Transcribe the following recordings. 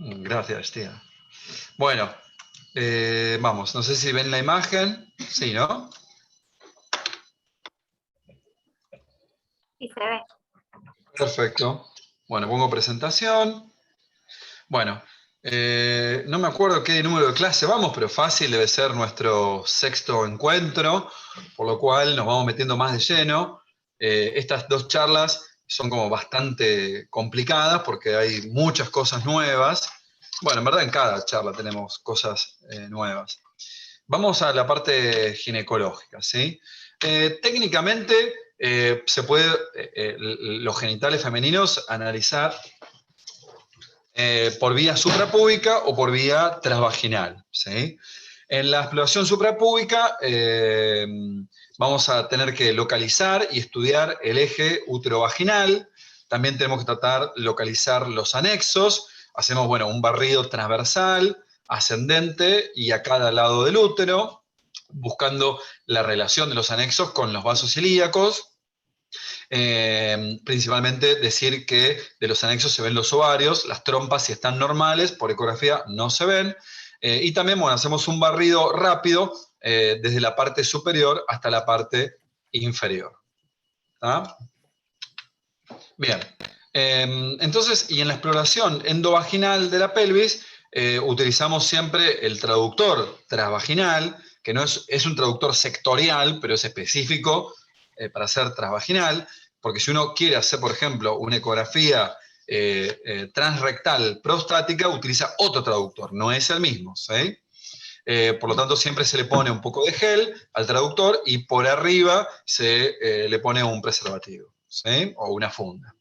Gracias, tía. Bueno, vamos, no sé si ven la imagen. Sí, ¿no? Sí, se ve. Perfecto. Bueno, pongo presentación. Bueno, no me acuerdo qué número de clase vamos, pero fácil debe ser nuestro sexto encuentro, por lo cual nos vamos metiendo más de lleno. Estas dos charlas son como bastante complicadas porque hay muchas cosas nuevas. Bueno, en verdad en cada charla tenemos cosas nuevas. Vamos a la parte ginecológica, ¿sí? Técnicamente se puede los genitales femeninos analizar por vía suprapúbica o por vía transvaginal, ¿sí? En la exploración suprapúbica vamos a tener que localizar y estudiar el eje útero-vaginal. También tenemos que tratar de localizar los anexos. Hacemos, bueno, un barrido transversal, ascendente y a cada lado del útero, buscando la relación de los anexos con los vasos ilíacos. Principalmente decir que de los anexos se ven los ovarios, las trompas si están normales, por ecografía no se ven. Y también, bueno, hacemos un barrido rápido desde la parte superior hasta la parte inferior. ¿Ah? Bien. Entonces, y en la exploración endovaginal de la pelvis, utilizamos siempre el traductor transvaginal, que no es un traductor sectorial, pero es específico para ser transvaginal, porque si uno quiere hacer, por ejemplo, una ecografía transrectal prostática, utiliza otro traductor, no es el mismo, ¿sí? Por lo tanto, siempre se le pone un poco de gel al traductor y por arriba se le pone un preservativo, ¿sí? O una funda.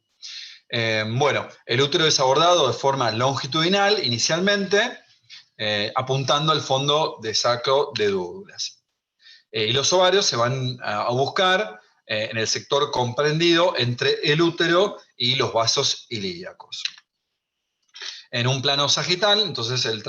Bueno, el útero es abordado de forma longitudinal inicialmente, apuntando al fondo de saco de Douglas. Y los ovarios se van a buscar en el sector comprendido entre el útero y los vasos ilíacos. En un plano sagital, entonces el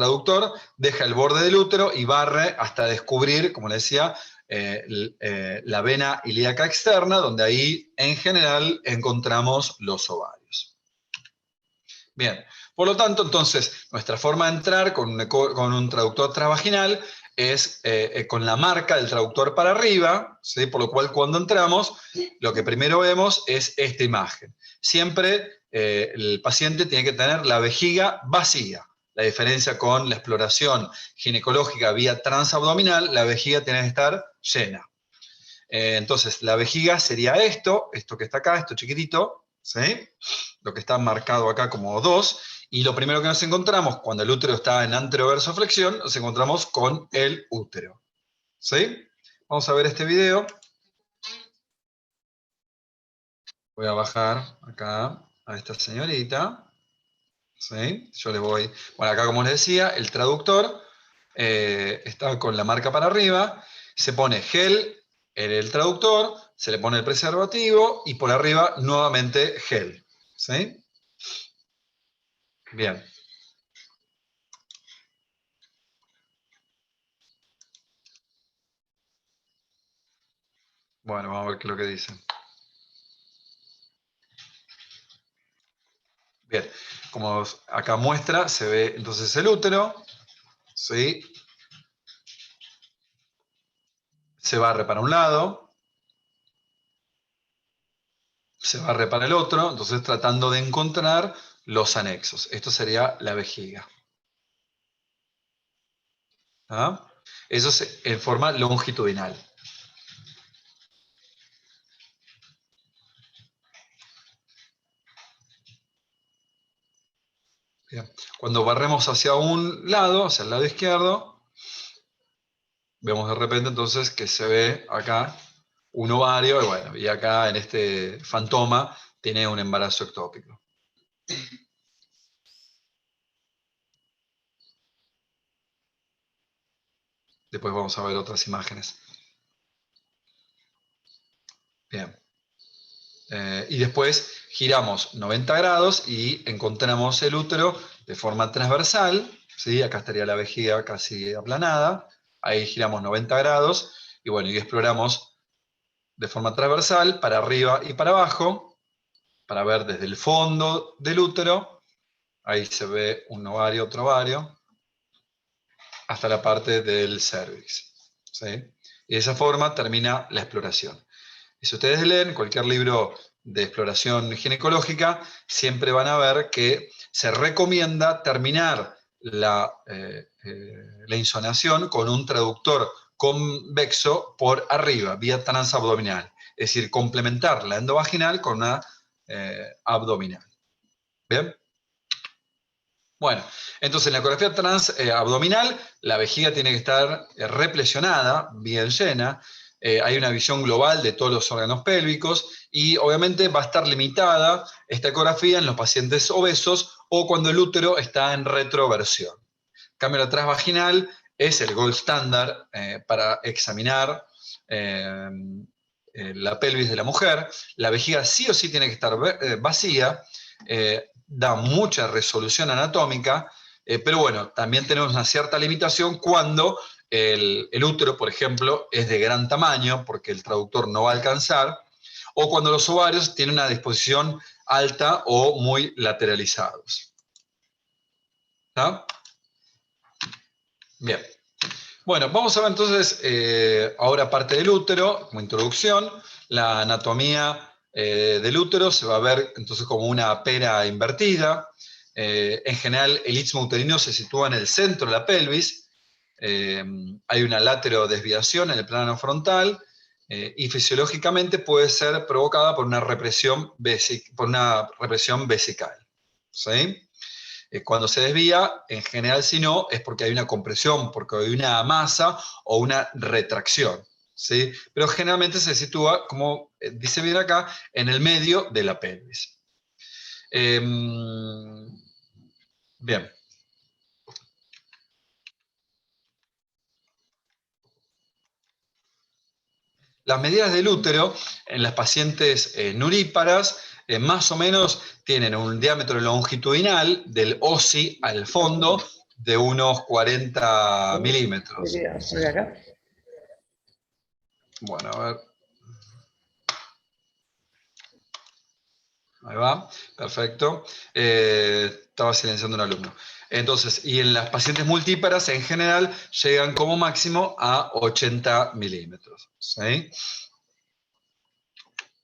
deja el borde del útero y barre hasta descubrir, como le decía, la vena ilíaca externa, donde ahí en general encontramos los ovarios. Bien, por lo tanto, entonces, nuestra forma de entrar con un traductor transvaginal es con la marca del traductor para arriba, ¿sí? Por lo cual cuando entramos, lo que primero vemos es esta imagen. Siempre el paciente tiene que tener la vejiga vacía. La diferencia con la exploración ginecológica vía transabdominal, la vejiga tiene que estar llena. Entonces, la vejiga sería esto que está acá, esto chiquitito, ¿sí? Lo que está marcado acá como 2, y lo primero que nos encontramos cuando el útero está en anteroversoflexión, nos encontramos con el útero, ¿sí? Vamos a ver este video. Voy a bajar acá a esta señorita, ¿sí? Yo le voy, bueno, acá como les decía, el traductor está con la marca para arriba, se pone gel en el traductor, se le pone el preservativo y por arriba nuevamente gel, ¿sí? Bien. Bueno, vamos a ver qué es lo que dice. Bien, como acá muestra, se ve entonces el útero, ¿sí? Se barre para un lado, se barre para el otro, entonces tratando de encontrar los anexos. Esto sería la vejiga. ¿Ah? Eso es en forma longitudinal. Bien. Cuando barremos hacia un lado, hacia el lado izquierdo, vemos de repente entonces que se ve acá un ovario, y bueno, y acá en este fantoma tiene un embarazo ectópico. Después vamos a ver otras imágenes. Bien. Y después giramos 90 grados y encontramos el útero de forma transversal, ¿sí? Acá estaría la vejiga casi aplanada, ahí giramos 90 grados y bueno, y exploramos de forma transversal para arriba y para abajo, para ver desde el fondo del útero Ahí se ve un ovario, otro ovario, hasta la parte del cervix. ¿Sí? Y de esa forma termina la exploración. Y si ustedes leen cualquier libro de exploración ginecológica, siempre van a ver que se recomienda terminar la insonación con un traductor convexo por arriba, vía transabdominal. Es decir, complementar la endovaginal con una abdominal. ¿Bien? Bueno, entonces en la ecografía transabdominal, la vejiga tiene que estar replesionada, bien llena. Hay una visión global de todos los órganos pélvicos y obviamente va a estar limitada esta ecografía en los pacientes obesos o cuando el útero está en retroversión. En cambio, la transvaginal es el gold standard para examinar la pelvis de la mujer. La vejiga sí o sí tiene que estar vacía. Da mucha resolución anatómica, pero bueno, también tenemos una cierta limitación cuando el útero, por ejemplo, es de gran tamaño, porque el traductor no va a alcanzar, o cuando los ovarios tienen una disposición alta o muy lateralizados. ¿Está? Bien. Bueno, vamos a ver entonces ahora parte del útero, como introducción, la anatomía del útero se va a ver entonces como una pera invertida. En general, el istmo uterino se sitúa en el centro de la pelvis. Hay una laterodesviación en el plano frontal y fisiológicamente puede ser provocada por una represión vesical. ¿Sí? Cuando se desvía, en general, si no, es porque hay una compresión, porque hay una masa o una retracción. ¿Sí? Pero generalmente se sitúa, como dice bien acá, en el medio de la pelvis. Bien. Las medidas del útero en las pacientes nuríparas más o menos tienen un diámetro longitudinal del OSI al fondo de unos 40 milímetros. Bueno, a ver. Ahí va, perfecto. Estaba silenciando un alumno. Entonces, y en las pacientes multíparas en general llegan como máximo a 80 milímetros. ¿Sí?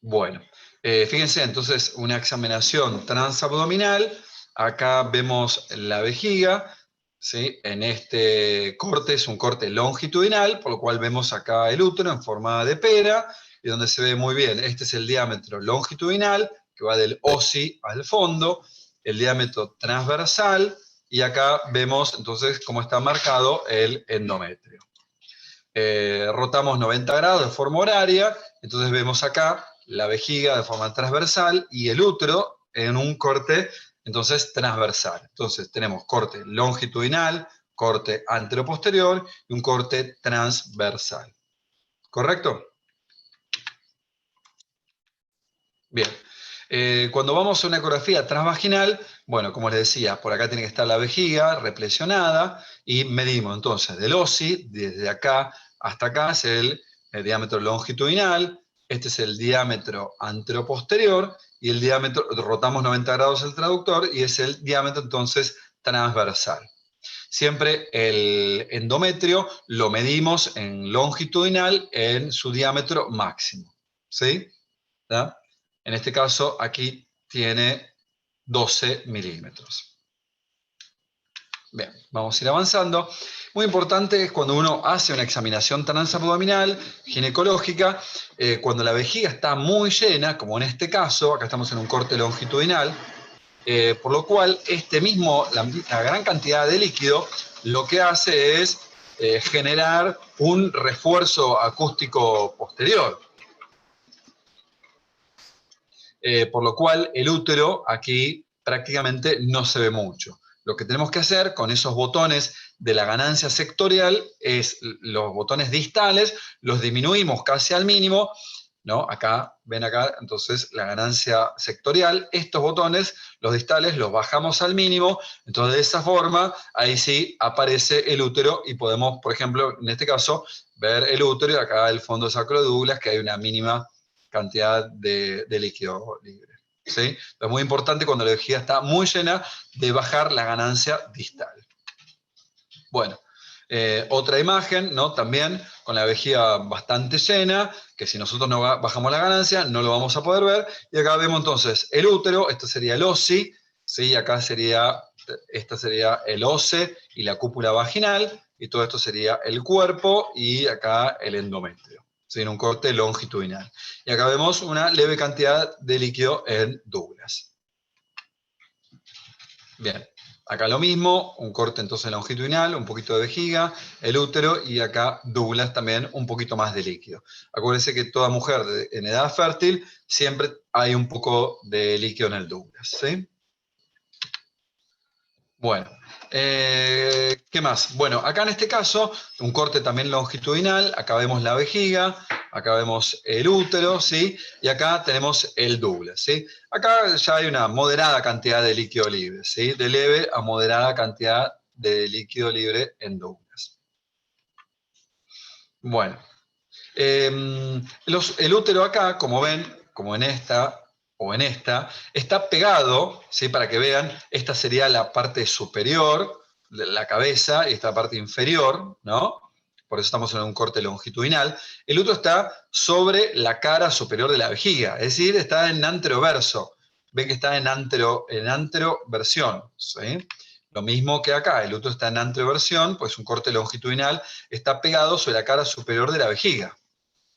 Bueno, fíjense entonces una examinación transabdominal. Acá vemos la vejiga. ¿Sí? En este corte es un corte longitudinal, por lo cual vemos acá el útero en forma de pera, y donde se ve muy bien, este es el diámetro longitudinal, que va del OSI al fondo, el diámetro transversal, y acá vemos entonces cómo está marcado el endometrio. Rotamos 90 grados de forma horaria, entonces vemos acá la vejiga de forma transversal y el útero en un corte entonces transversal. Entonces tenemos corte longitudinal, corte anteroposterior y un corte transversal. ¿Correcto? Bien. Cuando vamos a una ecografía transvaginal, bueno, como les decía, por acá tiene que estar la vejiga replesionada y medimos entonces del OSI, desde acá hasta acá es el diámetro longitudinal, este es el diámetro anteroposterior y el diámetro, rotamos 90 grados el traductor y es el diámetro entonces transversal. Siempre el endometrio lo medimos en longitudinal en su diámetro máximo. ¿Sí? ¿Ya? En este caso, aquí tiene 12 milímetros. Bien, vamos a ir avanzando. Muy importante es cuando uno hace una examinación transabdominal, ginecológica, cuando la vejiga está muy llena, como en este caso, acá estamos en un corte longitudinal, por lo cual la gran cantidad de líquido lo que hace es generar un refuerzo acústico posterior. Por lo cual el útero aquí prácticamente no se ve mucho. Lo que tenemos que hacer con esos botones de la ganancia sectorial es los botones distales, los disminuimos casi al mínimo, ¿no? Acá, ven acá, entonces la ganancia sectorial, estos botones, los distales, los bajamos al mínimo, entonces de esa forma, ahí sí aparece el útero y podemos, por ejemplo, en este caso, ver el útero y acá el fondo sacro de Douglas, que hay una mínima cantidad de líquido libre. ¿sí? Es muy importante cuando la vejiga está muy llena de bajar la ganancia distal. Bueno, otra imagen, ¿no? También con la vejiga bastante llena, que si nosotros no bajamos la ganancia, no lo vamos a poder ver. Y acá vemos entonces el útero, esto sería el OSI, ¿sí? Acá sería, esta sería el OCE y la cúpula vaginal, y todo esto sería el cuerpo y acá el endometrio, ¿sí? En un corte longitudinal. Y acá vemos una leve cantidad de líquido en Douglas. Bien. Acá lo mismo, un corte entonces longitudinal, un poquito de vejiga, el útero y acá Douglas también un poquito más de líquido. Acuérdense que toda mujer en edad fértil siempre hay un poco de líquido en el Douglas, ¿sí? Bueno, ¿qué más? Bueno, acá en este caso, un corte también longitudinal, acá vemos la vejiga, acá vemos el útero, ¿sí? Y acá tenemos el Douglas, ¿sí? Acá ya hay una moderada cantidad de líquido libre, ¿sí? De leve a moderada cantidad de líquido libre en Douglas. Bueno, el útero acá, como ven, como en esta o en esta, está pegado, ¿sí? Para que vean, esta sería la parte superior de la cabeza y esta parte inferior, ¿no? Por eso estamos en un corte longitudinal. El útero está sobre la cara superior de la vejiga, es decir, está en anteroverso. Ven que está en anteroversión, ¿sí? Lo mismo que acá, el útero está en anteroversión, pues un corte longitudinal está pegado sobre la cara superior de la vejiga.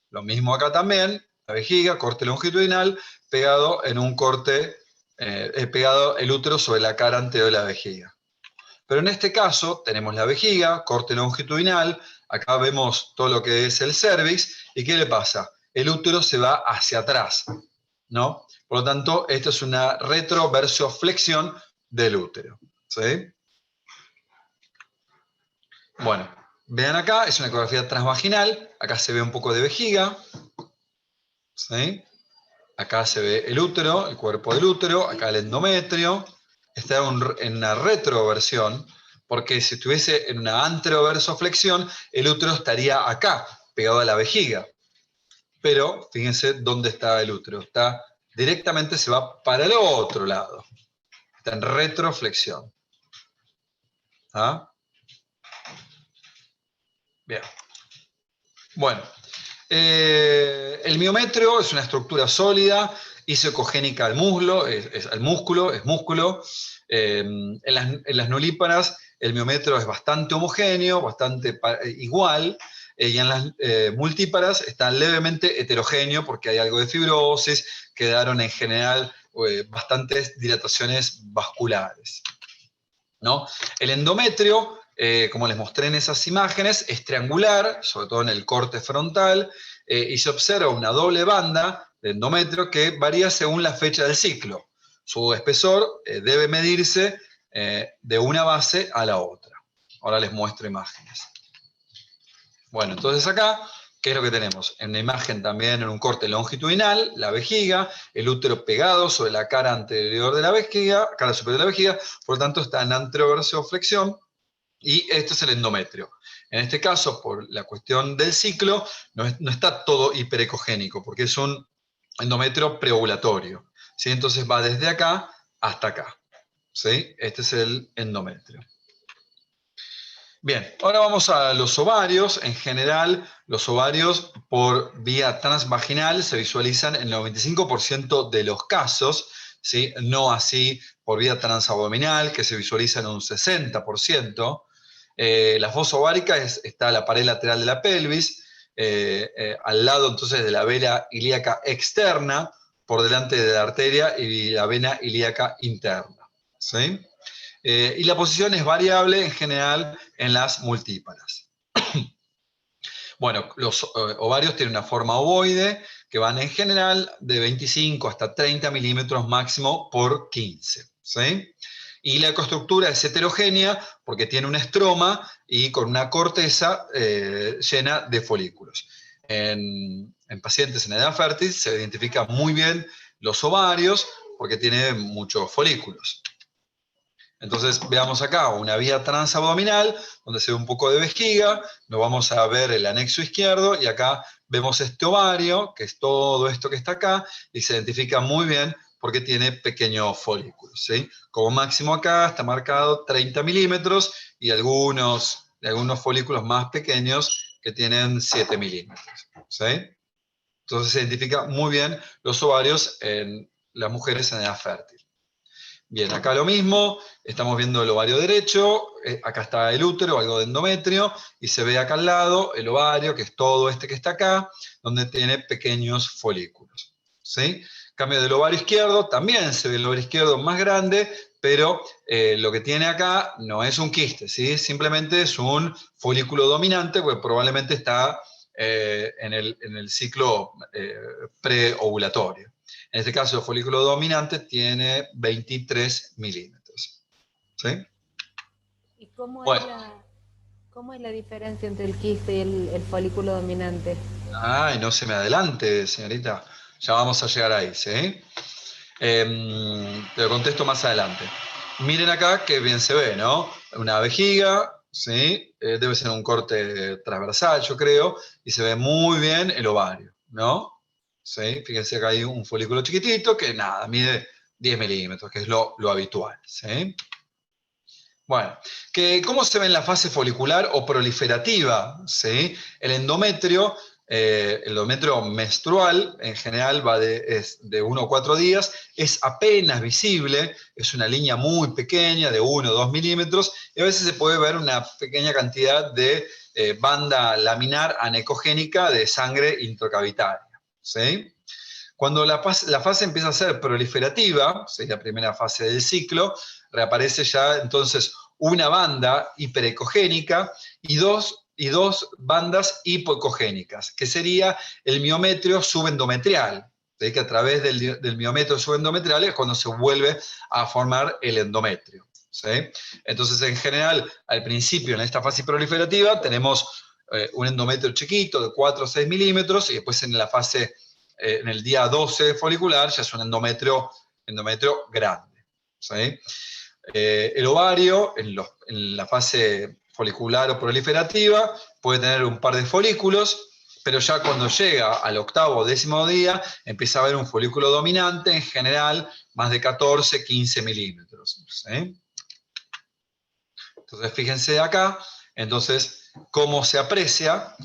Lo mismo acá también, la vejiga, corte longitudinal, pegado en un corte, pegado el útero sobre la cara anterior de la vejiga. Pero en este caso tenemos la vejiga, corte longitudinal, acá vemos todo lo que es el cervix, ¿y qué le pasa? El útero se va hacia atrás, ¿no? Por lo tanto, esto es una retroversioflexión del útero, ¿sí? Bueno, vean acá, es una ecografía transvaginal, acá se ve un poco de vejiga, ¿sí? Acá se ve el útero, el cuerpo del útero, acá el endometrio, está en una retroversión, porque si estuviese en una anteroversoflexión, el útero estaría acá, pegado a la vejiga. Pero fíjense dónde está el útero, está directamente, se va para el otro lado, está en retroflexión. ¿Ah? Bien. Bueno, el miometrio es una estructura sólida, isocogénica al músculo, es músculo. En las nulíparas el miometrio es bastante homogéneo, bastante igual, y en las multíparas está levemente heterogéneo porque hay algo de fibrosis, quedaron en general bastantes dilataciones vasculares, ¿no? El endometrio, como les mostré en esas imágenes, es triangular, sobre todo en el corte frontal, y se observa una doble banda de endometrio que varía según la fecha del ciclo. Su espesor debe medirse de una base a la otra. Ahora les muestro imágenes. Bueno, entonces acá, ¿qué es lo que tenemos? En una imagen también en un corte longitudinal, la vejiga, el útero pegado sobre la cara anterior de la vejiga, cara superior de la vejiga, por lo tanto está en anteroversioflexión, y este es el endometrio. En este caso, por la cuestión del ciclo, no está todo hiperecogénico, porque es un endometrio preovulatorio, ¿sí? Entonces va desde acá hasta acá, ¿sí? Este es el endometrio. Bien, ahora vamos a los ovarios. En general, los ovarios por vía transvaginal se visualizan en el 95% de los casos, ¿sí? No así por vía transabdominal, que se visualiza en un 60%. La fosa ovárica está a la pared lateral de la pelvis, al lado entonces de la vena ilíaca externa, por delante de la arteria y la vena ilíaca interna, ¿sí? Y la posición es variable en general en las multíparas. Bueno, los ovarios tienen una forma ovoide que van en general de 25 hasta 30 milímetros máximo por 15. ¿Sí? Y la ecoestructura es heterogénea porque tiene un estroma y con una corteza llena de folículos. En pacientes en edad fértil se identifican muy bien los ovarios porque tienen muchos folículos. Entonces veamos acá una vía transabdominal donde se ve un poco de vejiga, nos vamos a ver el anexo izquierdo y acá vemos este ovario, que es todo esto que está acá, y se identifica muy bien porque tiene pequeños folículos, ¿sí? Como máximo acá está marcado 30 milímetros y algunos folículos más pequeños que tienen 7 milímetros, ¿sí? Entonces se identifica muy bien los ovarios en las mujeres en edad fértil. Bien, acá lo mismo, estamos viendo el ovario derecho, acá está el útero, algo de endometrio, y se ve acá al lado el ovario, que es todo este que está acá, donde tiene pequeños folículos, ¿sí? Cambio del ovario izquierdo, también se ve el ovario izquierdo más grande, pero lo que tiene acá no es un quiste, ¿sí? Simplemente es un folículo dominante, pues probablemente está en el ciclo preovulatorio. En este caso, el folículo dominante tiene 23 milímetros. ¿Sí? ¿Y cómo es Bueno, cómo es la diferencia entre el quiste y el folículo dominante? ay, no se me adelante, señorita. Ya vamos a llegar ahí, ¿sí? Te lo contesto más adelante. Miren acá que bien se ve, ¿no? Una vejiga, ¿sí? Debe ser un corte transversal, yo creo, y se ve muy bien el ovario, ¿no? ¿Sí? Fíjense que hay un folículo chiquitito que nada, mide 10 milímetros, que es lo habitual, ¿sí? Bueno, ¿cómo se ve en la fase folicular o proliferativa? ¿Sí? El endometrio menstrual, en general es de 1 a 4 días, es apenas visible, es una línea muy pequeña, de 1 o 2 milímetros, y a veces se puede ver una pequeña cantidad de banda laminar anecogénica de sangre intracavitaria. ¿Sí? Cuando la fase empieza a ser proliferativa, ¿sí? La primera fase del ciclo, reaparece ya entonces una banda hiperecogénica y dos bandas hipoecogénicas, que sería el miometrio subendometrial, ¿sí? Que a través del miometrio subendometrial es cuando se vuelve a formar el endometrio. ¿Sí? Entonces, en general, al principio, en esta fase proliferativa, tenemos un endometrio chiquito de 4 o 6 milímetros, y después en la fase en el día 12 folicular ya es un endometrio grande. ¿Sí? El ovario, en la fase folicular o proliferativa, puede tener un par de folículos, pero ya cuando llega al octavo o décimo día, empieza a haber un folículo dominante, en general, más de 14, 15 milímetros. ¿Sí? Entonces, fíjense acá, entonces, cómo se aprecia,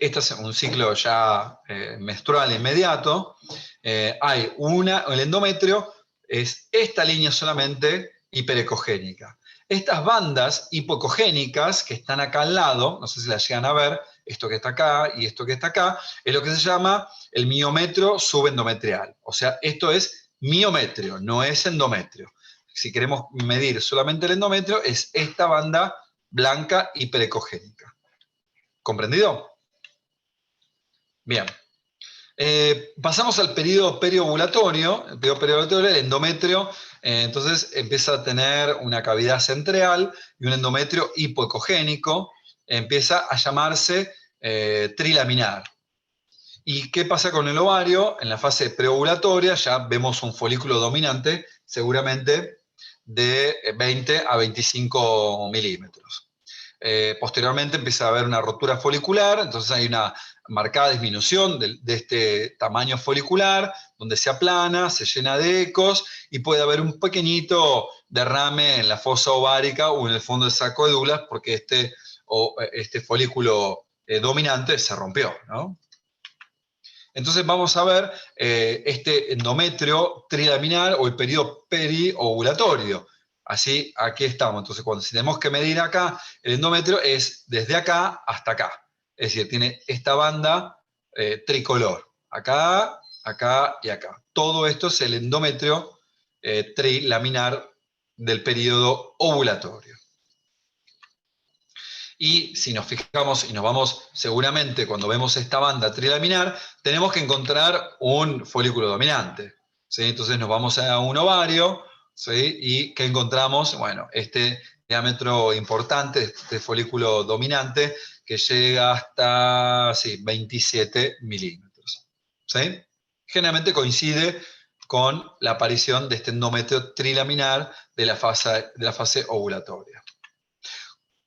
este es un ciclo ya menstrual inmediato, el endometrio es esta línea solamente hiperecogénica. Estas bandas hipoecogénicas que están acá al lado, no sé si las llegan a ver, esto que está acá y esto que está acá, es lo que se llama el miometrio subendometrial. O sea, esto es miometrio, no es endometrio. Si queremos medir solamente el endometrio, es esta banda blanca hiperecogénica. ¿Comprendido? Bien. Pasamos al periodo periovulatorio. El periodo periovulatorio, el endometrio, entonces empieza a tener una cavidad central y un endometrio hipoecogénico. Empieza a llamarse trilaminar. ¿Y qué pasa con el ovario? En la fase preovulatoria ya vemos un folículo dominante, seguramente de 20 a 25 milímetros. Posteriormente empieza a haber una rotura folicular, entonces hay una marcada disminución de este tamaño folicular, donde se aplana, se llena de ecos y puede haber un pequeñito derrame en la fosa ovárica o en el fondo del saco de Douglas porque este folículo dominante se rompió, ¿no? Entonces vamos a ver este endometrio trilaminar o el periodo periovulatorio. Así, aquí estamos. Entonces, si tenemos que medir acá, el endometrio es desde acá hasta acá. Es decir, tiene esta banda tricolor. Acá, acá y acá. Todo esto es el endometrio trilaminar del periodo ovulatorio. Y si nos fijamos y nos vamos, seguramente cuando vemos esta banda trilaminar, tenemos que encontrar un folículo dominante. ¿Sí? Entonces nos vamos a un ovario, ¿sí? Y ¿qué encontramos? Bueno, este diámetro importante, este folículo dominante, que llega hasta 27 milímetros. ¿Sí? Generalmente coincide con la aparición de este endometrio trilaminar de la fase ovulatoria.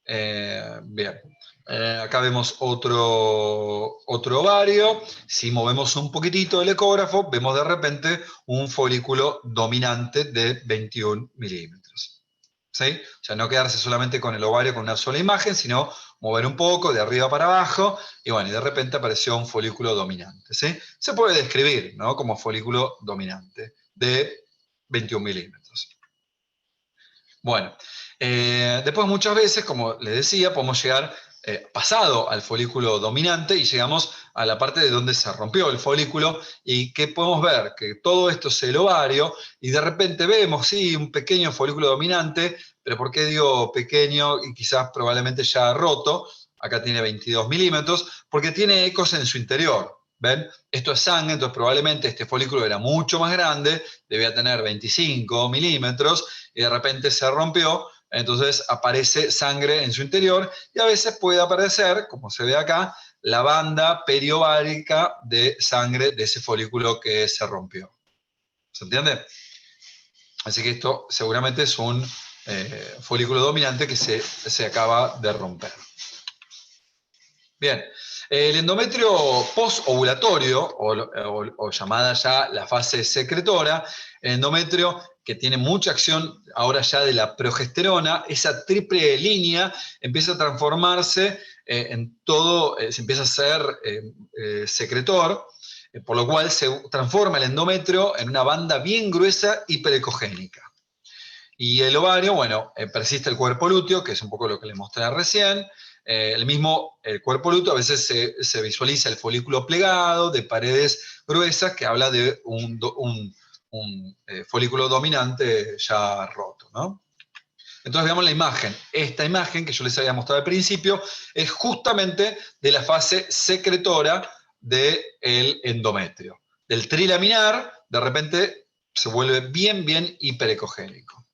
Bien. Acá vemos otro ovario. Si movemos un poquitito el ecógrafo, vemos de repente un folículo dominante de 21 milímetros. ¿Sí? O sea, no quedarse solamente con el ovario con una sola imagen, sino mover un poco de arriba para abajo, y bueno, y de repente apareció un folículo dominante. ¿Sí? Se puede describir, ¿no?, como folículo dominante de 21 milímetros. Bueno, después muchas veces, como les decía, podemos llegar pasado al folículo dominante y llegamos a la parte de donde se rompió el folículo y que podemos ver que todo esto es el ovario y de repente vemos, sí, un pequeño folículo dominante, pero ¿por qué digo pequeño y quizás probablemente ya roto? Acá tiene 22 milímetros, porque tiene ecos en su interior. ¿Ven? Esto es sangre, entonces probablemente este folículo era mucho más grande, debía tener 25 milímetros, y de repente se rompió, entonces aparece sangre en su interior, y a veces puede aparecer, como se ve acá, la banda periovárica de sangre de ese folículo que se rompió. ¿Se entiende? Así que esto seguramente es un folículo dominante que se acaba de romper. Bien, el endometrio posovulatorio, o llamada ya la fase secretora, el endometrio que tiene mucha acción ahora ya de la progesterona, esa triple línea empieza a transformarse en todo, se empieza a ser secretor, por lo cual se transforma el endometrio en una banda bien gruesa hiperecogénica. Y el ovario, bueno, persiste el cuerpo lúteo, que es un poco lo que les mostré recién. El cuerpo lúteo a veces se visualiza el folículo plegado, de paredes gruesas, que habla de un folículo dominante ya roto, ¿no? Entonces veamos la imagen. Esta imagen que yo les había mostrado al principio es justamente de la fase secretora del endometrio. Del trilaminar, de repente se vuelve bien, bien hiperecogénico.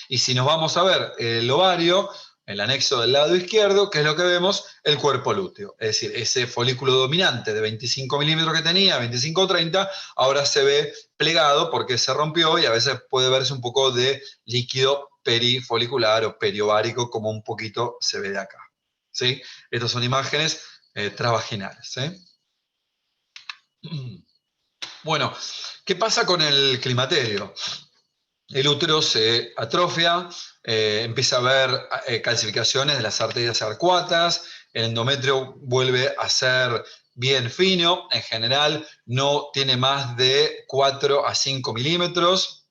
Y si nos vamos a ver el ovario, el anexo del lado izquierdo, ¿qué es lo que vemos? El cuerpo lúteo. Es decir, ese folículo dominante de 25 milímetros que tenía, 25 o 30, ahora se ve plegado porque se rompió y a veces puede verse un poco de líquido perifolicular o periovárico, como un poquito se ve de acá. ¿Sí? Estas son imágenes transvaginales. ¿Sí? Bueno, ¿qué pasa con el climaterio? El útero se atrofia, empieza a haber calcificaciones de las arterias arcuatas, el endometrio vuelve a ser bien fino, en general no tiene más de 4 a 5 milímetros.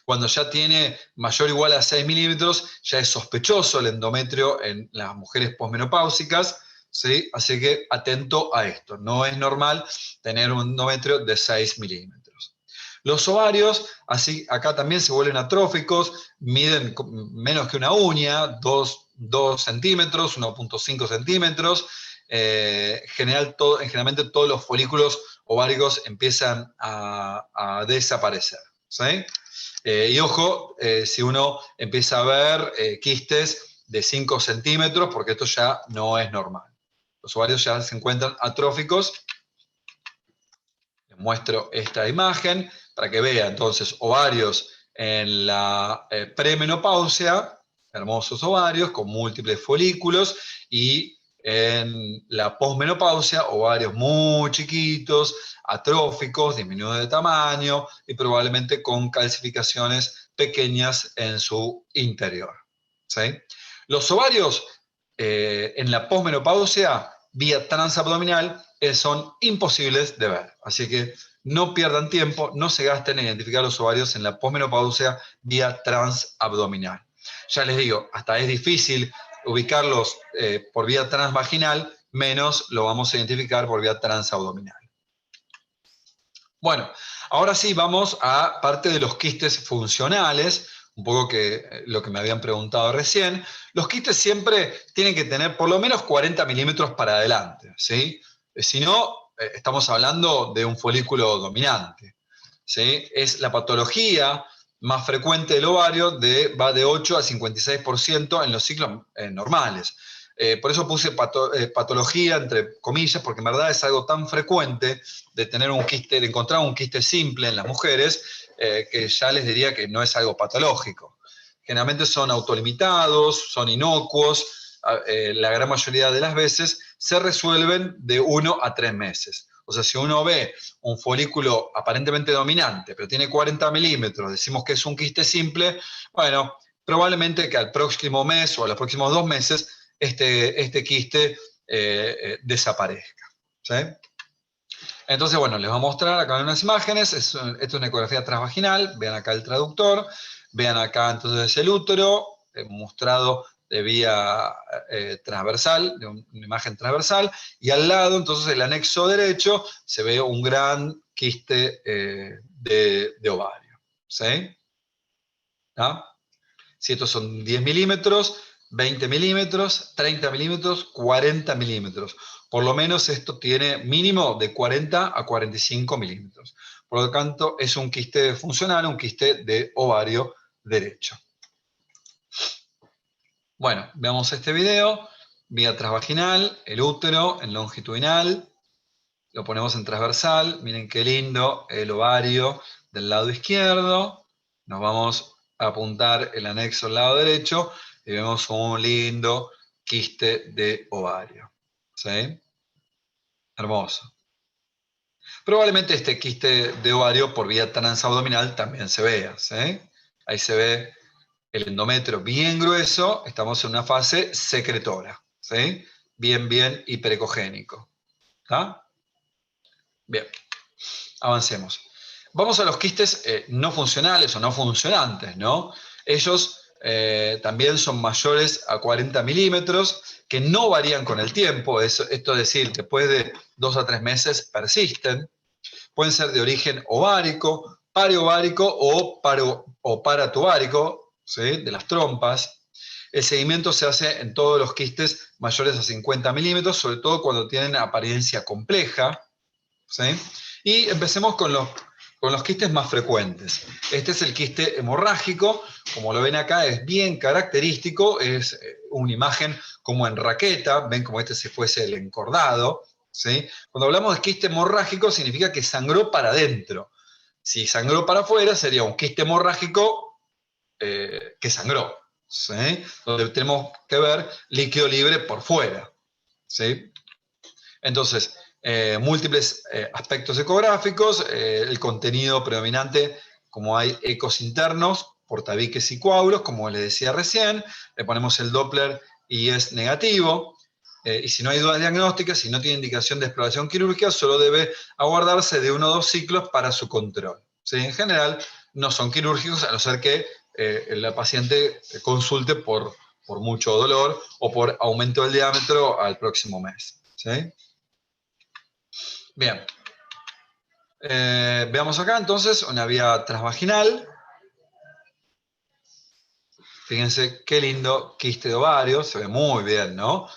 Cuando ya tiene mayor o igual a 6 milímetros, ya es sospechoso el endometrio en las mujeres posmenopáusicas, ¿sí? Así que atento a esto, no es normal tener un endometrio de 6 milímetros. Los ovarios, así acá también se vuelven atróficos, miden menos que una uña, 2 centímetros, 1,5 centímetros. Generalmente todos los folículos ováricos empiezan a desaparecer. ¿Sí? Y ojo, si uno empieza a ver quistes de 5 centímetros, porque esto ya no es normal. Los ovarios ya se encuentran atróficos. Les muestro esta imagen para que vean entonces ovarios en la premenopausia, hermosos ovarios con múltiples folículos, y en la posmenopausia, ovarios muy chiquitos, atróficos, disminuidos de tamaño y probablemente con calcificaciones pequeñas en su interior. ¿Sí? Los ovarios en la posmenopausia, vía transabdominal, son imposibles de ver. Así que no pierdan tiempo, no se gasten en identificar los ovarios en la posmenopausia vía transabdominal. Ya les digo, hasta es difícil ubicarlos por vía transvaginal, menos lo vamos a identificar por vía transabdominal. Bueno, ahora sí vamos a parte de los quistes funcionales, un poco lo que me habían preguntado recién. Los quistes siempre tienen que tener por lo menos 40 milímetros para adelante, ¿sí? Si no, estamos hablando de un folículo dominante, ¿sí? Es la patología más frecuente del ovario, va de 8 a 56% en los ciclos normales. Por eso puse patología entre comillas, porque en verdad es algo tan frecuente de tener un quiste, de encontrar un quiste simple en las mujeres, que ya les diría que no es algo patológico. Generalmente son autolimitados, son inocuos, la gran mayoría de las veces se resuelven de 1 a 3 meses. O sea, si uno ve un folículo aparentemente dominante, pero tiene 40 milímetros, decimos que es un quiste simple, bueno, probablemente que al próximo mes o a los próximos 2 meses este quiste desaparezca. ¿Sí? Entonces, bueno, les voy a mostrar acá unas imágenes. Esto es una ecografía transvaginal. Vean acá el traductor. Vean acá entonces el útero, mostrado de vía transversal, de una imagen transversal. Y al lado, entonces, el anexo derecho, se ve un gran quiste de ovario. ¿Sí? ¿Ah? Si estos son 10 milímetros, 20 milímetros, 30 milímetros, 40 milímetros. Por lo menos esto tiene mínimo de 40 a 45 milímetros. Por lo tanto, es un quiste funcional, un quiste de ovario derecho. Bueno, veamos este video. Vía transvaginal, el útero en longitudinal. Lo ponemos en transversal. Miren qué lindo el ovario del lado izquierdo. Nos vamos a apuntar el anexo al lado derecho y vemos un lindo quiste de ovario. ¿Sí? Hermoso. Probablemente este quiste de ovario por vía transabdominal también se vea. ¿Sí? Ahí se ve el endometrio bien grueso. Estamos en una fase secretora. ¿Sí? Bien, bien hiperecogénico. ¿Está? Bien. Avancemos. Vamos a los quistes no funcionales o no funcionantes, ¿no? Ellos también son mayores a 40 milímetros, que no varían con el tiempo, esto es decir, después de 2 a 3 meses persisten. Pueden ser de origen ovárico, pariovárico o paratubárico, ¿sí? De las trompas. El seguimiento se hace en todos los quistes mayores a 50 milímetros, sobre todo cuando tienen apariencia compleja. ¿Sí? Y empecemos con los quistes más frecuentes. Este es el quiste hemorrágico, como lo ven acá, es bien característico, es una imagen como en raqueta, ven como este si fuese el encordado. ¿Sí? Cuando hablamos de quiste hemorrágico significa que sangró para adentro. Si sangró para afuera sería un quiste hemorrágico que sangró, ¿sí? Donde tenemos que ver líquido libre por fuera. ¿Sí? Entonces, múltiples aspectos ecográficos, el contenido predominante, como hay ecos internos, por tabiques y coágulos, como les decía recién, le ponemos el Doppler y es negativo, y si no hay dudas diagnósticas, si no tiene indicación de exploración quirúrgica, solo debe aguardarse de 1 o 2 ciclos para su control. ¿Sí? En general, no son quirúrgicos, a no ser que la paciente consulte por mucho dolor o por aumento del diámetro al próximo mes. ¿Sí? Bien. Veamos acá entonces una vía transvaginal. Fíjense qué lindo quiste de ovario, se ve muy bien, ¿no?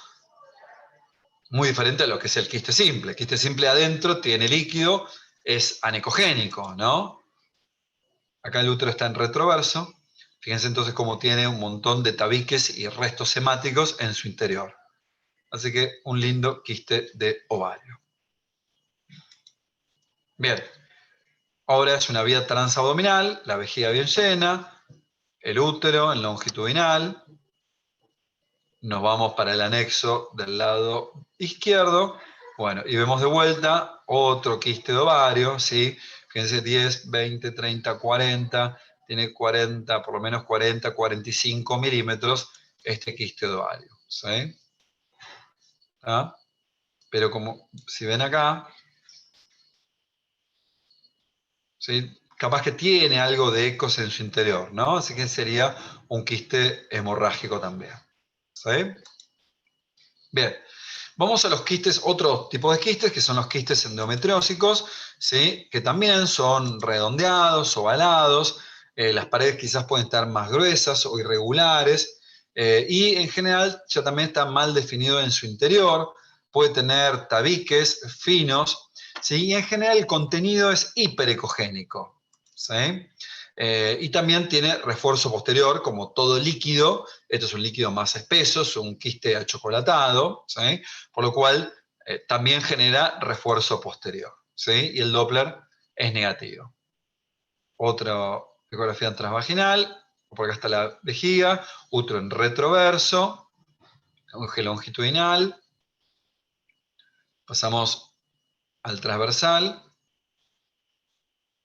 Muy diferente a lo que es el quiste simple. El quiste simple adentro tiene líquido, es anecogénico, ¿no? Acá el útero está en retroverso. Fíjense entonces cómo tiene un montón de tabiques y restos hemáticos en su interior. Así que un lindo quiste de ovario. Bien. Ahora es una vía transabdominal, la vejiga bien llena, el útero en longitudinal. Nos vamos para el anexo del lado izquierdo. Bueno, y vemos de vuelta otro quiste de ovario, ¿sí? Fíjense, 10, 20, 30, 40. Tiene 40, por lo menos 40, 45 milímetros este quiste de ovario, ¿sí? ¿Ah? Pero como, si ven acá, ¿sí? Capaz que tiene algo de ecos en su interior, ¿no? Así que sería un quiste hemorrágico también. ¿Sí? Bien. Vamos a los quistes, otro tipo de quistes, que son los quistes endometriósicos, ¿sí? Que también son redondeados, ovalados, las paredes quizás pueden estar más gruesas o irregulares, y en general ya también está mal definido en su interior, puede tener tabiques finos, ¿sí? Y en general el contenido es hiperecogénico. ¿Sí? Y también tiene refuerzo posterior, como todo líquido. Esto es un líquido más espeso, es un quiste achocolatado, ¿sí? Por lo cual también genera refuerzo posterior. ¿Sí? Y el Doppler es negativo. Otra ecografía transvaginal, por acá está la vejiga, útero en retroverso. eje longitudinal, pasamos al transversal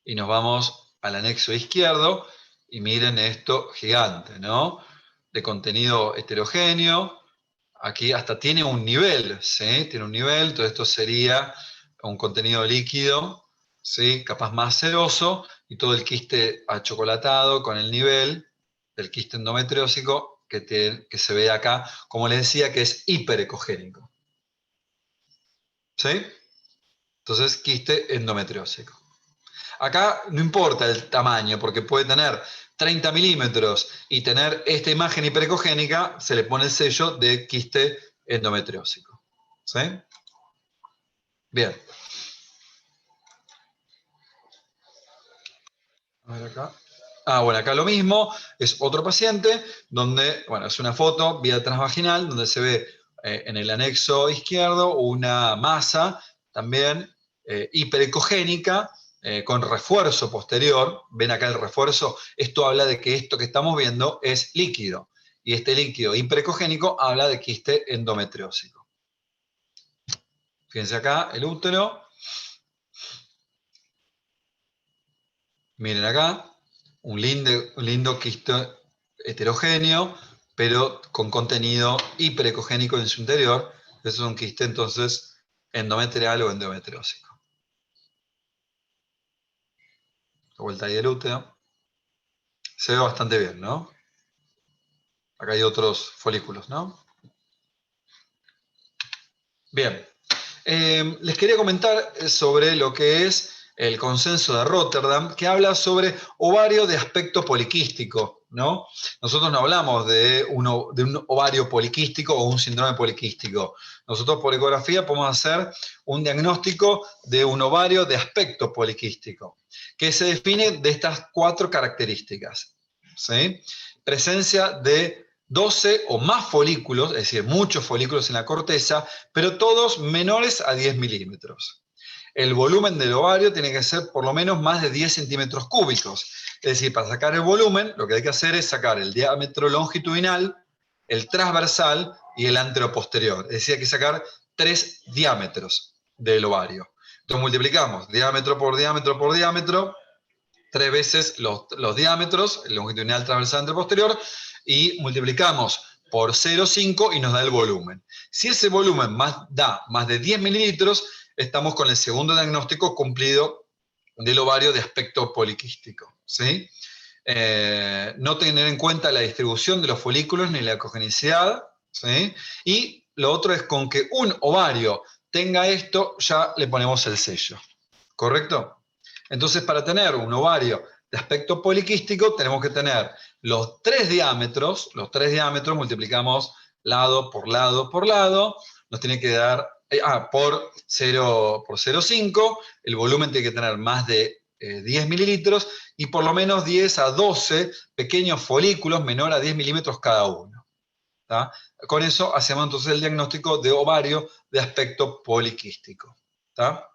y nos vamos al anexo izquierdo y miren esto gigante, ¿no? De contenido heterogéneo. Aquí hasta tiene un nivel, ¿sí? Tiene un nivel, todo esto sería un contenido líquido, ¿sí? Capaz más seroso, y todo el quiste achocolatado con el nivel del quiste endometriósico que se ve acá, como les decía, que es hiperecogénico. ¿Sí? Entonces, quiste endometriósico. Acá no importa el tamaño, porque puede tener 30 milímetros y tener esta imagen hiperecogénica, se le pone el sello de quiste endometriósico. ¿Sí? Bien. A ver acá. Bueno, acá lo mismo, es otro paciente donde, bueno, es una foto vía transvaginal donde se ve en el anexo izquierdo una masa también hiperecogénica con refuerzo posterior. Ven acá el refuerzo, esto habla de que esto que estamos viendo es líquido y este líquido hiperecogénico habla de quiste endometriósico. Fíjense acá el útero. Miren acá. Un lindo quiste heterogéneo, pero con contenido hiperecogénico en su interior. Eso es un quiste, entonces, endometrial o endometriósico. La vuelta ahí del útero. Se ve bastante bien, ¿no? Acá hay otros folículos, ¿no? Bien. Les quería comentar sobre lo que es el consenso de Rotterdam, que habla sobre ovario de aspecto poliquístico, ¿no? Nosotros no hablamos de un ovario poliquístico o un síndrome poliquístico. Nosotros por ecografía podemos hacer un diagnóstico de un ovario de aspecto poliquístico, que se define de estas 4 características, ¿sí? Presencia de 12 o más folículos, es decir, muchos folículos en la corteza, pero todos menores a 10 milímetros. El volumen del ovario tiene que ser por lo menos más de 10 centímetros cúbicos. Es decir, para sacar el volumen, lo que hay que hacer es sacar el diámetro longitudinal, el transversal y el anteroposterior. Es decir, hay que sacar 3 diámetros del ovario. Entonces multiplicamos diámetro por diámetro por diámetro, 3 veces los diámetros, el longitudinal, transversal, anteroposterior, y multiplicamos por 0,5 y nos da el volumen. Si ese volumen da más de 10 mililitros, estamos con el segundo diagnóstico cumplido del ovario de aspecto poliquístico, ¿sí? No tener en cuenta la distribución de los folículos ni la ecogenicidad, ¿sí? Y lo otro es con que un ovario tenga esto, ya le ponemos el sello, ¿correcto? Entonces, para tener un ovario de aspecto poliquístico, tenemos que tener los 3 diámetros multiplicamos lado por lado por lado, nos tiene que dar, por 0,5, el volumen tiene que tener más de 10 mililitros y por lo menos 10 a 12 pequeños folículos menor a 10 milímetros cada uno. ¿Tá? Con eso hacemos entonces el diagnóstico de ovario de aspecto poliquístico. ¿Tá?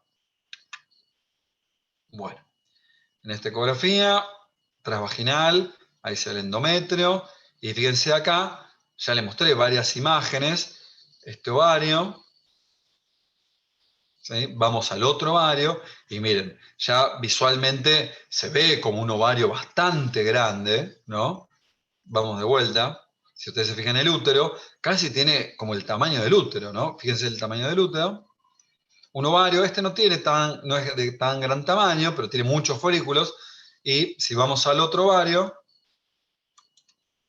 Bueno, en esta ecografía transvaginal, ahí se ve el endometrio, y fíjense acá, ya les mostré varias imágenes, este ovario, ¿sí? Vamos al otro ovario, y miren, ya visualmente se ve como un ovario bastante grande, ¿no? Vamos de vuelta, si ustedes se fijan en el útero, casi tiene como el tamaño del útero, ¿no? Fíjense el tamaño del útero. Un ovario, este no es de tan gran tamaño, pero tiene muchos folículos, y si vamos al otro ovario,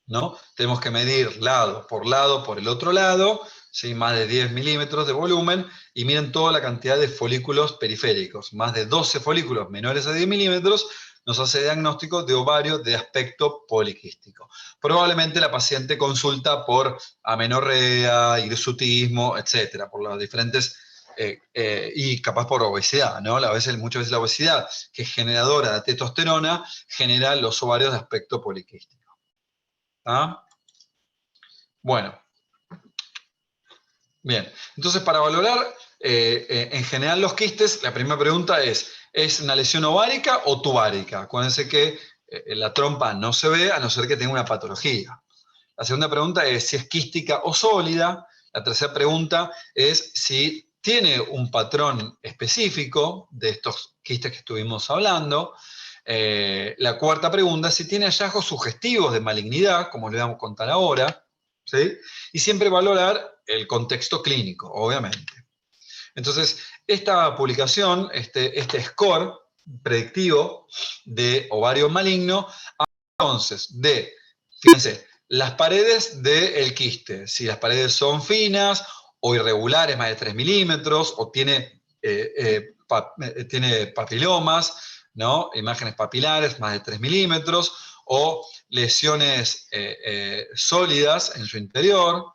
¿no? Tenemos que medir lado por el otro lado, ¿sí? Más de 10 milímetros de volumen, y miren toda la cantidad de folículos periféricos, más de 12 folículos menores a 10 milímetros, nos hace diagnóstico de ovario de aspecto poliquístico. Probablemente la paciente consulta por amenorrea, hirsutismo, etcétera, por las diferentes, y capaz por obesidad, ¿no? Muchas veces la obesidad, que es generadora de testosterona, genera los ovarios de aspecto poliquístico. ¿Ah? Bueno, bien. Entonces, para valorar en general los quistes, la primera pregunta ¿es una lesión ovárica o tubárica? Acuérdense que la trompa no se ve a no ser que tenga una patología. La segunda pregunta es si es quística o sólida, La tercera pregunta es si tiene un patrón específico de estos quistes que estuvimos hablando. La cuarta pregunta es si tiene hallazgos sugestivos de malignidad, como le vamos a contar ahora, ¿sí? Y siempre valorar el contexto clínico, obviamente. Entonces, esta publicación, este score predictivo de ovario maligno, entonces, fíjense, las paredes del quiste, si las paredes son finas o irregulares, más de 3 milímetros, o tiene papilomas, ¿no? Imágenes papilares, más de 3 milímetros, o lesiones sólidas en su interior.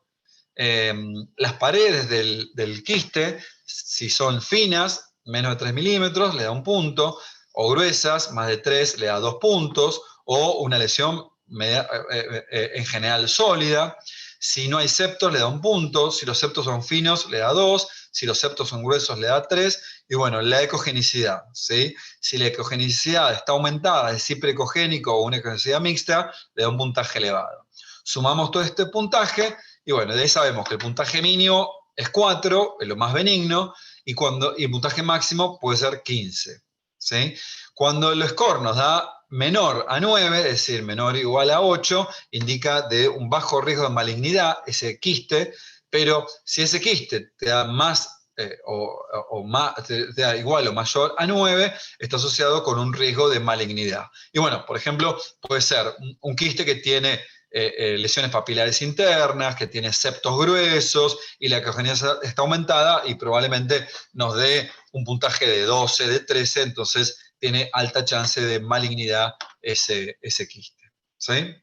Las paredes del quiste, si son finas, menos de 3 milímetros, le da un punto, o gruesas, más de 3, le da 2 puntos, o una lesión en general sólida. Si no hay septos, le da un punto. Si los septos son finos, le da 2. Si los septos son gruesos, le da 3. Y bueno, la ecogenicidad, ¿sí? Si la ecogenicidad está aumentada, es hiperecogénico o una ecogenicidad mixta, le da un puntaje elevado. Sumamos todo este puntaje y bueno, de ahí sabemos que el puntaje mínimo es 4, es lo más benigno, y el puntaje máximo puede ser 15. ¿Sí? Cuando el score nos da menor a 9, es decir, menor o igual a 8, indica de un bajo riesgo de malignidad ese quiste, pero si ese quiste te da más te da igual o mayor a 9, está asociado con un riesgo de malignidad. Y bueno, por ejemplo, puede ser un quiste que tiene lesiones papilares internas, que tiene septos gruesos y la ecogenicidad está aumentada y probablemente nos dé un puntaje de 12, de 13, entonces tiene alta chance de malignidad ese quiste. ¿Sí?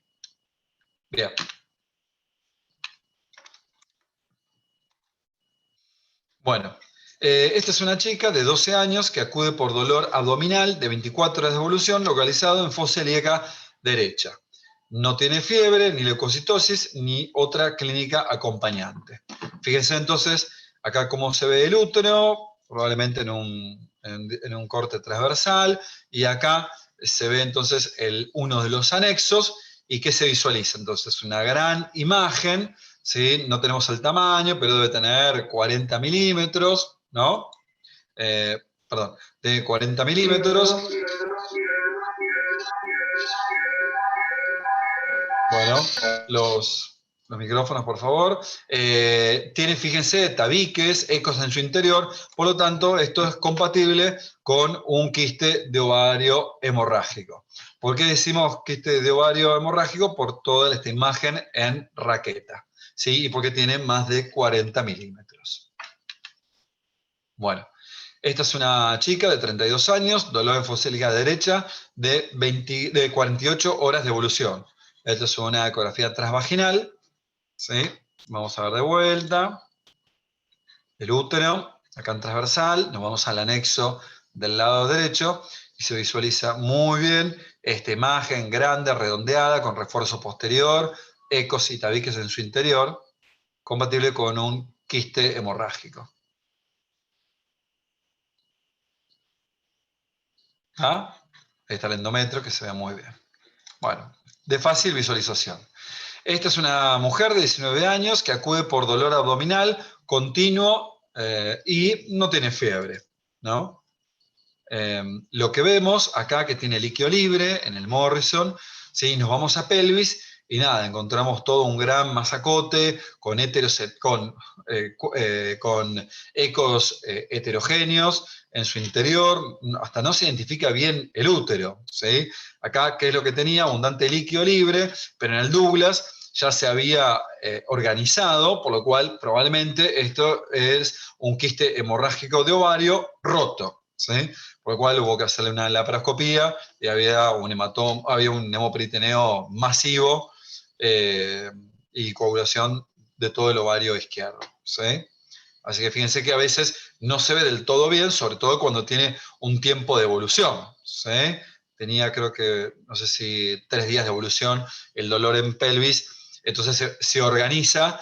Bien. Bueno, esta es una chica de 12 años que acude por dolor abdominal de 24 horas de evolución localizado en fosa ilíaca derecha. No tiene fiebre, ni leucocitosis, ni otra clínica acompañante. Fíjense entonces acá cómo se ve el útero, probablemente en un corte transversal, y acá se ve entonces uno de los anexos, y ¿qué se visualiza? Entonces una gran imagen, ¿sí? No tenemos el tamaño, pero debe tener 40 milímetros, ¿no? Perdón, de 40 milímetros. Bueno, los micrófonos, por favor. Tiene, fíjense, tabiques, ecos en su interior, por lo tanto, esto es compatible con un quiste de ovario hemorrágico. ¿Por qué decimos quiste de ovario hemorrágico? Por toda esta imagen en raqueta, ¿sí? Y porque tiene más de 40 milímetros. Bueno, esta es una chica de 32 años, dolor en fosa ilíaca derecha, de 48 horas de evolución. Esta es una ecografía transvaginal, ¿sí? Vamos a ver de vuelta. El útero, acá en transversal, nos vamos al anexo del lado derecho y se visualiza muy bien esta imagen grande, redondeada, con refuerzo posterior, ecos y tabiques en su interior, compatible con un quiste hemorrágico. ¿Ah? Ahí está el endometrio que se ve muy bien. Bueno, de fácil visualización. Esta es una mujer de 19 años que acude por dolor abdominal continuo y no tiene fiebre, ¿no? Lo que vemos acá que tiene líquido libre en el Morrison, ¿sí? Nos vamos a pelvis y nada, encontramos todo un gran masacote con ecos heterogéneos en su interior, hasta no se identifica bien el útero, ¿sí? Acá, ¿qué es lo que tenía? Abundante líquido libre, pero en el Douglas ya se había organizado, por lo cual probablemente esto es un quiste hemorrágico de ovario roto, ¿sí? Por lo cual hubo que hacerle una laparoscopía y había un hemoperitoneo masivo y coagulación de todo el ovario izquierdo, ¿sí? Así que fíjense que a veces no se ve del todo bien, sobre todo cuando tiene un tiempo de evolución, ¿sí? Tenía, creo que, no sé si 3 días de evolución, el dolor en pelvis, entonces se organiza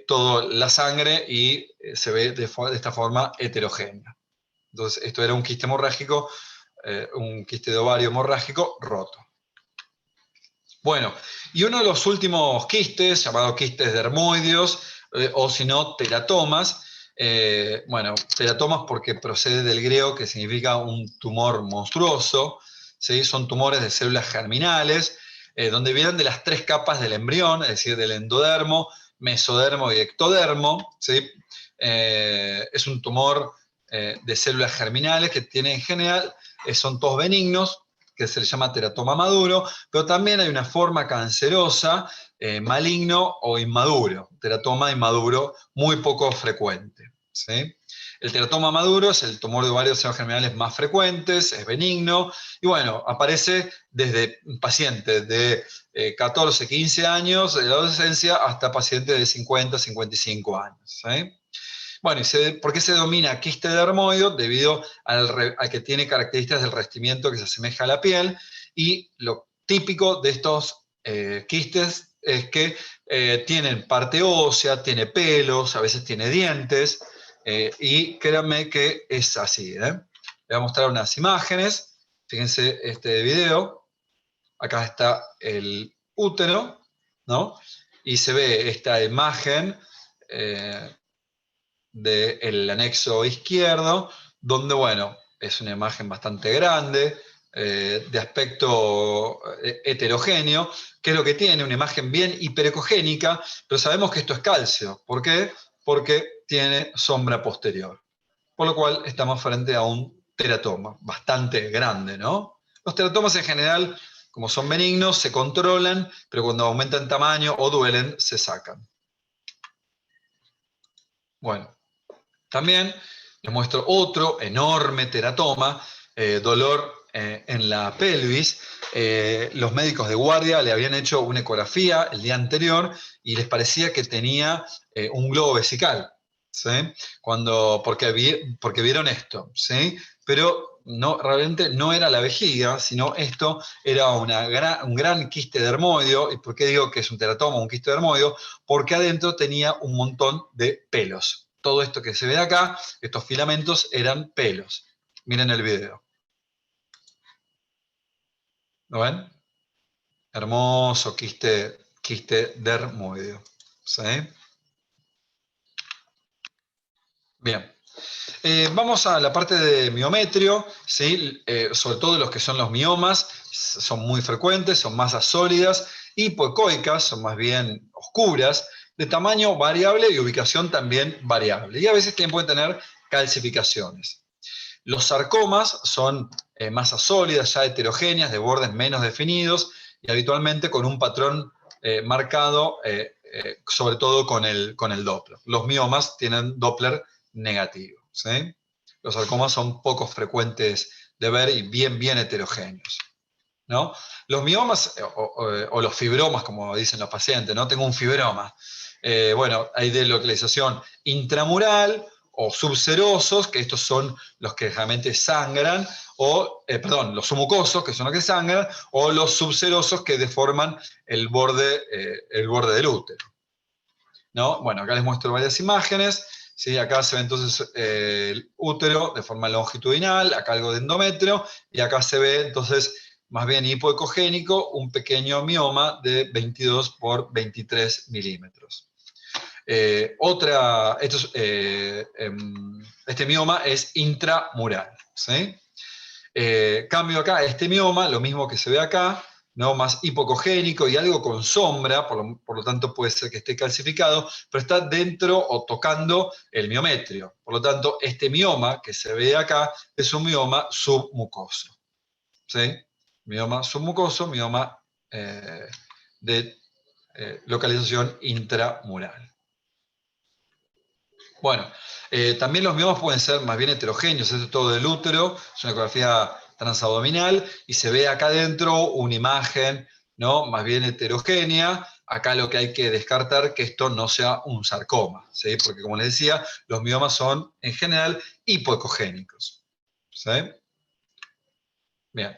toda la sangre y se ve de esta forma heterogénea. Entonces, esto era un quiste hemorrágico, un quiste de ovario hemorrágico roto. Bueno, y uno de los últimos quistes, llamados quistes dermoideos, o si no, teratomas. Bueno, teratomas porque procede del griego, que significa un tumor monstruoso, ¿sí? Son tumores de células germinales, donde vienen de las 3 capas del embrión, es decir, del endodermo, mesodermo y ectodermo, ¿sí? Es un tumor de células germinales que tiene en general, son todos benignos, que se le llama teratoma maduro, pero también hay una forma cancerosa, maligno o inmaduro, teratoma inmaduro, muy poco frecuente, ¿sí? El teratoma maduro es el tumor de ovarios germinales más frecuentes, es benigno, y bueno, aparece desde pacientes de 14, 15 años de la adolescencia hasta pacientes de 50, 55 años, ¿sí? Bueno, ¿por qué se denomina quiste dermoideo? Debido a que tiene características del revestimiento que se asemeja a la piel, y lo típico de estos quistes es que tienen parte ósea, tiene pelos, a veces tiene dientes, y créanme que es así. Le voy a mostrar unas imágenes. Fíjense este video. Acá está el útero, ¿no? Y se ve esta imagen del anexo izquierdo, donde, bueno, es una imagen bastante grande, de aspecto heterogéneo, que es lo que tiene, una imagen bien hiperecogénica, pero sabemos que esto es calcio. ¿Por qué? Porque tiene sombra posterior. Por lo cual estamos frente a un teratoma bastante grande, ¿no? Los teratomas en general, como son benignos, se controlan, pero cuando aumentan tamaño o duelen, se sacan. Bueno, también les muestro otro enorme teratoma, dolor en la pelvis. Los médicos de guardia le habían hecho una ecografía el día anterior y les parecía que tenía un globo vesical, ¿sí? Porque vieron esto, ¿sí? Pero no, realmente no era la vejiga, sino esto era un gran quiste dermoideo. ¿Y por qué digo que es un teratoma, un quiste dermoideo? Porque adentro tenía un montón de pelos. Todo esto que se ve acá, estos filamentos, eran pelos. Miren el video. ¿Lo ven? Hermoso quiste dermoideo. ¿Sí? Bien. Vamos a la parte de miometrio, ¿sí? Sobre todo los que son los miomas, son muy frecuentes, son masas sólidas, hipoecoicas, son más bien oscuras, de tamaño variable y ubicación también variable. Y a veces también pueden tener calcificaciones. Los sarcomas son masas sólidas, ya heterogéneas, de bordes menos definidos y habitualmente con un patrón marcado, sobre todo con el Doppler. Los miomas tienen Doppler negativo, ¿sí? Los sarcomas son poco frecuentes de ver y bien heterogéneos, ¿no? Los miomas o los fibromas, como dicen los pacientes, ¿no? Tengo un fibroma. Bueno, hay de localización intramural o subserosos, que estos son los que realmente sangran, o, perdón, los submucosos, que son los que sangran, o los subserosos que deforman el borde del útero, ¿no? Bueno, acá les muestro varias imágenes. ¿Sí? Acá se ve entonces el útero de forma longitudinal, acá algo de endometrio, y acá se ve entonces más bien hipoecogénico, un pequeño mioma de 22 por 23 milímetros. Este mioma es intramural, ¿sí? Cambio acá, este mioma, lo mismo que se ve acá, ¿no? Más hipocogénico y algo con sombra, por lo tanto puede ser que esté calcificado, pero está dentro o tocando el miometrio. Por lo tanto, este mioma que se ve acá es un mioma submucoso, ¿sí? Mioma submucoso, mioma de localización intramural. Bueno, también los miomas pueden ser más bien heterogéneos. Esto es todo del útero, es una ecografía transabdominal, y se ve acá adentro una imagen, ¿no? Más bien heterogénea. Acá lo que hay que descartar que esto no sea un sarcoma, ¿sí? Porque como les decía, los miomas son en general hipoecogénicos, ¿sí? Bien,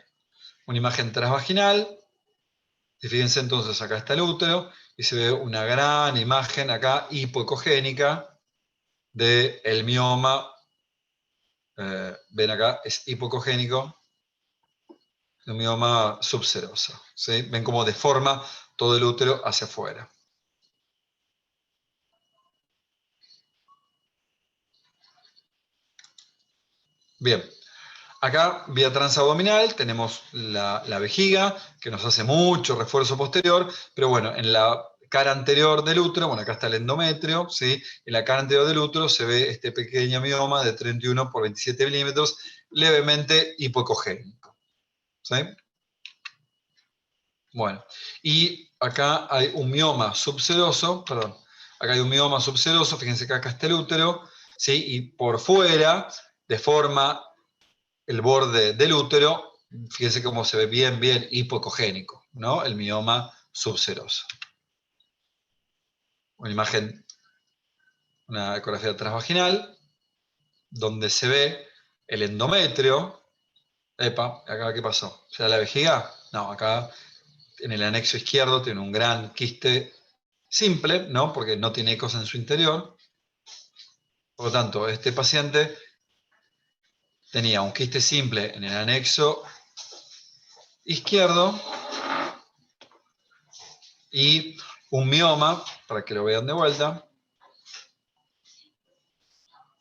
una imagen transvaginal. Y fíjense entonces, acá está el útero, y se ve una gran imagen acá hipoecogénica del mioma. Ven acá, es hipocogénico, un mioma subseroso, ¿sí? Ven cómo deforma todo el útero hacia afuera. Bien. Acá, vía transabdominal, tenemos la vejiga, que nos hace mucho refuerzo posterior, pero bueno, en la cara anterior del útero, bueno, acá está el endometrio, ¿sí? En la cara anterior del útero se ve este pequeño mioma de 31 por 27 milímetros, levemente hipoecogénico, ¿sí? Bueno, y acá hay un mioma subseroso, perdón, acá hay un mioma subseroso, fíjense que acá está el útero, ¿sí? Y por fuera, de forma el borde del útero, fíjense cómo se ve bien, bien hipoecogénico, ¿no? El mioma subseroso. Una imagen, una ecografía transvaginal, donde se ve el endometrio. Epa, acá ¿qué pasó? ¿Se da la vejiga? No, acá en el anexo izquierdo tiene un gran quiste simple, ¿no? Porque no tiene ecos en su interior. Por lo tanto, este paciente tenía un quiste simple en el anexo izquierdo y un mioma, para que lo vean de vuelta,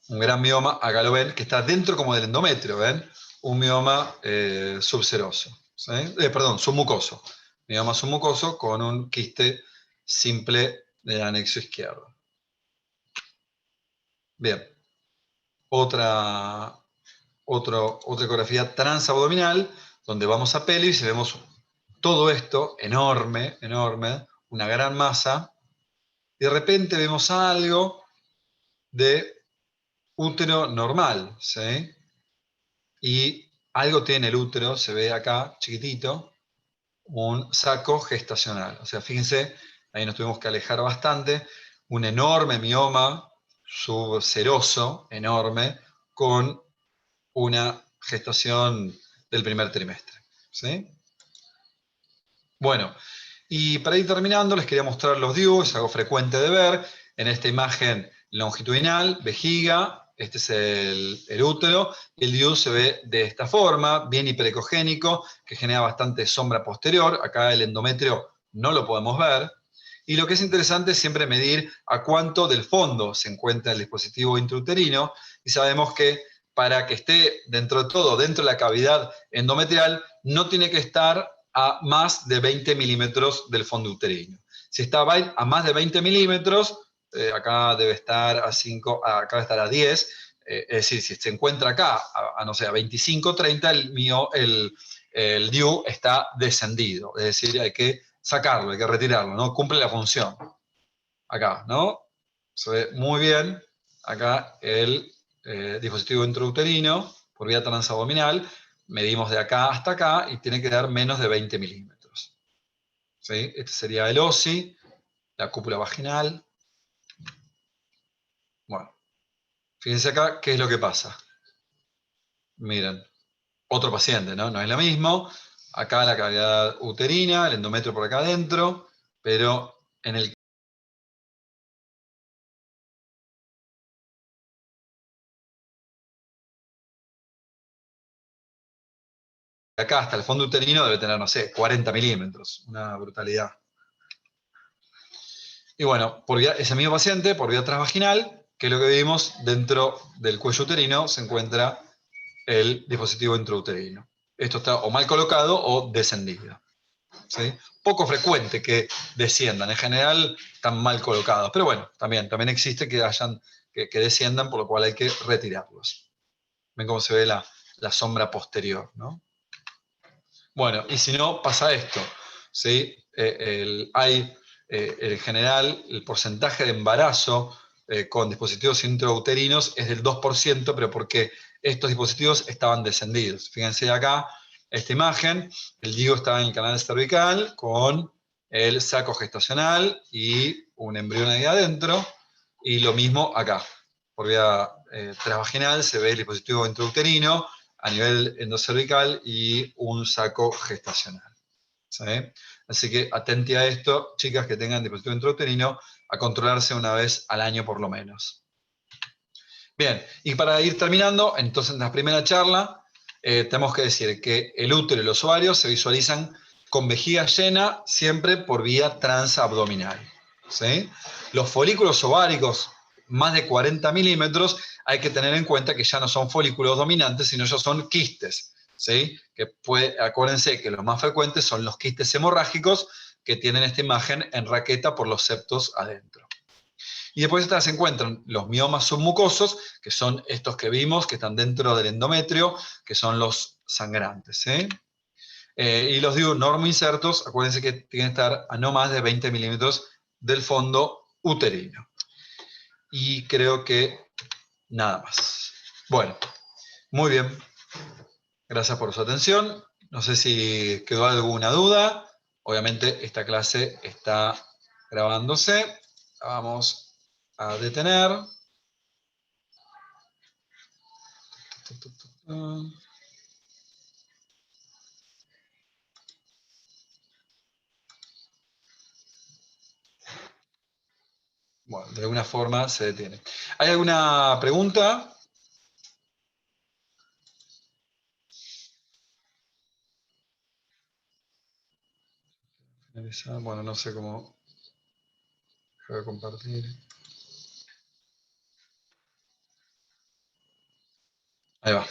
un gran mioma, acá lo ven, que está dentro como del endometrio, ¿ven? Un mioma subseroso, ¿sí? Perdón, submucoso. Mioma submucoso con un quiste simple del anexo izquierdo. Bien. Otra ecografía transabdominal, donde vamos a pelvis y vemos todo esto enorme, enorme, una gran masa, y de repente vemos algo de útero normal, ¿sí? Y algo tiene el útero, se ve acá, chiquitito, un saco gestacional. O sea, fíjense, ahí nos tuvimos que alejar bastante, un enorme mioma subseroso, enorme, con una gestación del primer trimestre, ¿sí? Bueno, y para ir terminando, les quería mostrar los DIU, es algo frecuente de ver. En esta imagen longitudinal, vejiga, este es el útero, y el DIU se ve de esta forma, bien hiperecogénico, que genera bastante sombra posterior. Acá el endometrio no lo podemos ver. Y lo que es interesante es siempre medir a cuánto del fondo se encuentra el dispositivo intrauterino, y sabemos que para que esté dentro de todo, dentro de la cavidad endometrial, no tiene que estar a más de 20 milímetros del fondo uterino. Si está a más de 20 milímetros, acá debe estar a 5, acá debe estar a 10, es decir, si se encuentra acá a no sé, a 25, 30, el DIU está descendido, es decir, hay que sacarlo, hay que retirarlo, ¿no? Cumple la función. Acá, ¿no? Se ve muy bien acá el dispositivo intrauterino por vía transabdominal. Medimos de acá hasta acá y tiene que dar menos de 20 milímetros. ¿Sí? Este sería el OSI, la cúpula vaginal. Bueno, fíjense acá qué es lo que pasa. Miren, otro paciente, ¿no? No es lo mismo. Acá la cavidad uterina, el endometrio por acá adentro, pero en el acá hasta el fondo uterino debe tener, no sé, 40 milímetros. Una brutalidad. Y bueno, ese mismo paciente, por vía transvaginal, que es lo que vimos, dentro del cuello uterino se encuentra el dispositivo intrauterino. Esto está o mal colocado o descendido. ¿Sí? Poco frecuente que desciendan, en general están mal colocados, pero bueno, también existe que desciendan, por lo cual hay que retirarlos. Ven cómo se ve la sombra posterior, ¿no? Bueno, y si no, pasa esto, ¿sí? En general, el porcentaje de embarazo con dispositivos intrauterinos es del 2%, pero porque estos dispositivos estaban descendidos. Fíjense acá, esta imagen, el DIU estaba en el canal cervical con el saco gestacional y un embrión ahí adentro, y lo mismo acá. Por vía transvaginal se ve el dispositivo intrauterino a nivel endocervical y un saco gestacional. ¿Sí? Así que atente a esto, chicas que tengan dispositivo intrauterino, a controlarse una vez al año por lo menos. Bien, y para ir terminando, entonces en la primera charla, tenemos que decir que el útero y los ovarios se visualizan con vejiga llena siempre por vía transabdominal. ¿Sí? Los folículos ováricos más de 40 milímetros, hay que tener en cuenta que ya no son folículos dominantes, sino ya son quistes, ¿sí? Acuérdense que los más frecuentes son los quistes hemorrágicos, que tienen esta imagen en raqueta por los septos adentro. Y después se encuentran los miomas submucosos, que son estos que vimos, que están dentro del endometrio, que son los sangrantes, ¿sí? Y los normoinsertos, acuérdense que tienen que estar a no más de 20 milímetros del fondo uterino. Y creo que nada más. Bueno, muy bien. Gracias por su atención. No sé si quedó alguna duda. Obviamente esta clase está grabándose. La vamos a detener. Bueno, de alguna forma se detiene. ¿Hay alguna pregunta? Bueno, no sé cómo voy a compartir. Ahí va.